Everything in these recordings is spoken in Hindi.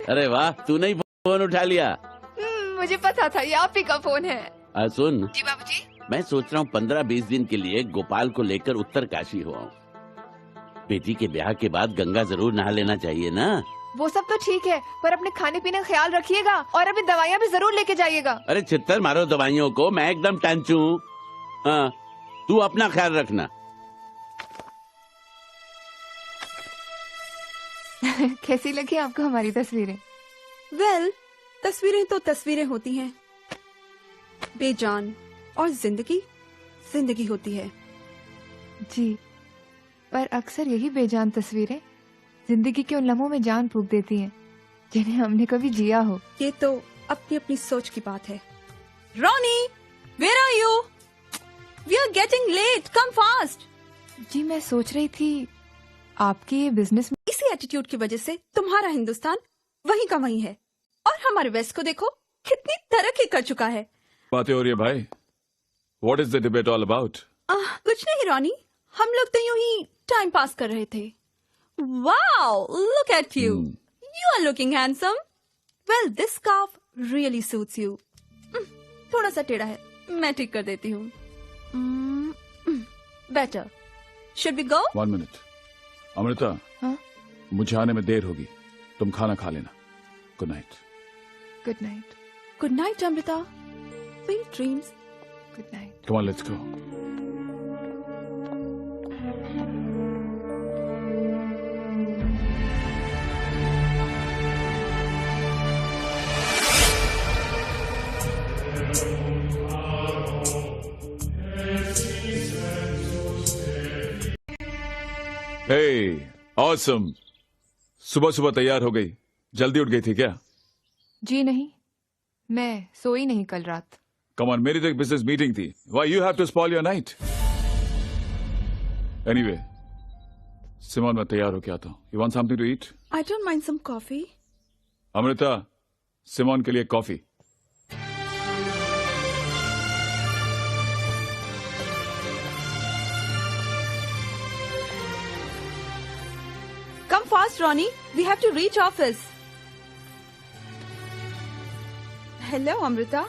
अरे वाह, तूने ही फोन उठा लिया। मुझे पता था ये आप ही का फोन है। सुन, जी बाबूजी। मैं सोच रहा हूँ 15-20 दिन के लिए गोपाल को लेकर उत्तर काशी हो आऊं। बेटी के ब्याह के बाद गंगा जरूर नहा लेना चाहिए ना। वो सब तो ठीक है, पर अपने खाने पीने का ख्याल रखिएगा और अपनी दवाइयाँ भी जरूर लेके जाइएगा। अरे छित्तर मारो दवाइयों को, मैं एकदम टंचू हूँ। हाँ, तू अपना ख्याल रखना। कैसी लगी आपको हमारी तस्वीरें? वेल, तस्वीरें तो तस्वीरें होती हैं, बेजान, और जिंदगी जिंदगी होती है। जी, पर अक्सर यही बेजान तस्वीरें जिंदगी के उन लम्हों में जान फूंक देती हैं जिन्हें हमने कभी जिया हो। ये तो अपनी अपनी सोच की बात है। Ronnie, where are you? We are getting late, come fast. जी, मैं सोच रही थी आपकी ये बिजनेस में इसी एटीट्यूड की वजह से तुम्हारा हिंदुस्तान वहीं का वहीं है, और हमारे वेस्ट को देखो कितनी तरक्की कर चुका है। बातें हो रही है भाई। What is the debate all about? कुछ नहीं रॉनी, हम लोग तो यूं ही टाइम पास कर रहे थे। Wow, look at you, you are looking handsome. Well, this scarf really suits you. थोड़ा सा टेढ़ा है, मैं ठीक कर देती हूँ। Better. Should we go? 1 minute. Amrita, हाँ? मुझे आने में देर होगी, तुम खाना खा लेना। Good night. Good night. Good night Amrita, sweet dreams. Good night. Come on, let's go. Hey, awesome. सुबह सुबह तैयार हो गई, जल्दी उठ गई थी क्या? जी नहीं, मैं सोई नहीं कल रात। Come on, मेरी तो एक बिजनेस मीटिंग थी। Why you have to spoil your night? Anyway, Simone, मैं तैयार होके आता हूँ। You want something to eat? I don't mind some coffee. Amrita, Simone के लिए coffee. Come fast, Ronnie. We have to reach office. Hello, Amrita.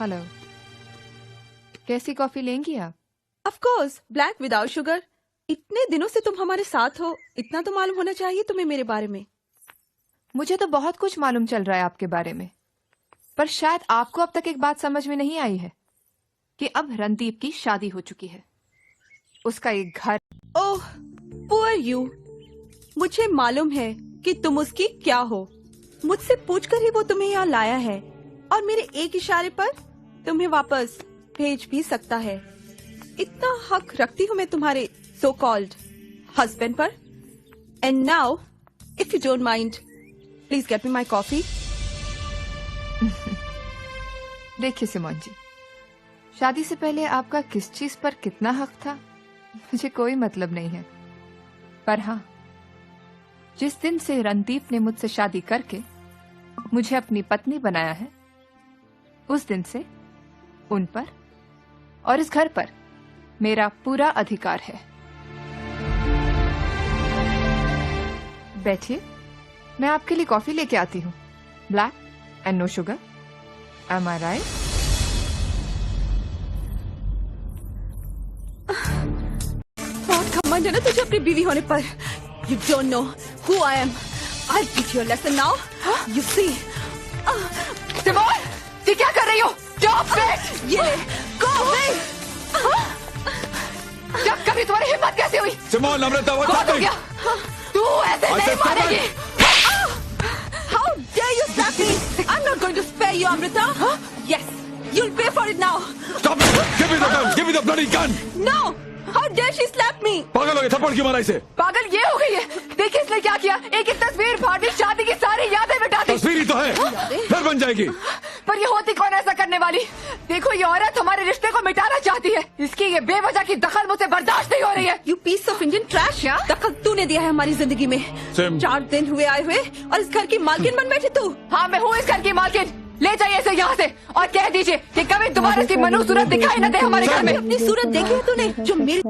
Hello, कैसी कॉफी लेंगी आप? Of course, black without sugar. इतने दिनों से तुम हमारे साथ हो, इतना तो मालूम होना चाहिए तुम्हें मेरे बारे में। मुझे तो बहुत कुछ मालूम चल रहा है आपके बारे में, पर शायद आपको अब तक एक बात समझ में नहीं आई है कि अब रणदीप की शादी हो चुकी है, उसका एक घर। ओह, poor you. मुझे मालूम है कि तुम उसकी क्या हो। मुझसे पूछकर ही वो तुम्हें यहाँ लाया है, और मेरे एक इशारे पर तुम्हें वापस भेज भी सकता है। इतना हक रखती हूँ मैं तुम्हारे सो कॉल्ड हस्बैंड पर। And now, if you don't mind, please get me my coffee. देखिए सिमोन जी, शादी से पहले आपका किस चीज पर कितना हक था मुझे कोई मतलब नहीं है, पर हाँ, जिस दिन से रणदीप ने मुझसे शादी करके मुझे अपनी पत्नी बनाया है, उस दिन से उन पर और इस घर पर मेरा पूरा अधिकार है। बैठिए, मैं आपके लिए कॉफी लेके आती हूँ। Black and no sugar. Am I right? बहुत घमंड है ना तुझे अपनी बीवी होने पर। You don't know who I am. I'll teach you a lesson now. You see. Simone, ये क्या कर रही हो? Stop it! ये go away. जब कभी तुम्हारी हिम्मत कैसे हुई? सिमोन, अमृता, what's बहुत हो happening? गया। तू ऐसे नहीं stop मारेगी। it. How dare you slap me? I'm not going to spare you, Amrita. Yes, you'll pay for it now. Stop it! Give me the gun! Give me the bloody gun! No. How dare she slap me? पागल हो गए, थप्पड़ क्यों मारा इसे? पागल ये हो गई है। देखिए इसने क्या किया, एक एक तस्वीर फाड़ दी, शादी की सारी यादें मिटा दी। तस्वीर ही तो है, फिर बन जाएगी। पर ये होती कौन ऐसा करने वाली? देखो ये औरत हमारे रिश्ते को मिटाना चाहती है। इसकी ये बेवजह की दखल मुझसे बर्दाश्त नहीं हो रही है। You piece of Indian trash. क्या? दखल तूने दिया है हमारी जिंदगी में। सिम। 4 दिन हुए आए हुए और इस घर की मालकिन बन बैठे तू। हाँ, मैं हूँ इस घर की मालकिन। ले जाइए इसे यहाँ से और कह दीजिए कि कभी दोबारा इसकी मनु सूरत दिखाई न दे हमारे घर में। अपनी सूरत देखी है तूने जो मेरी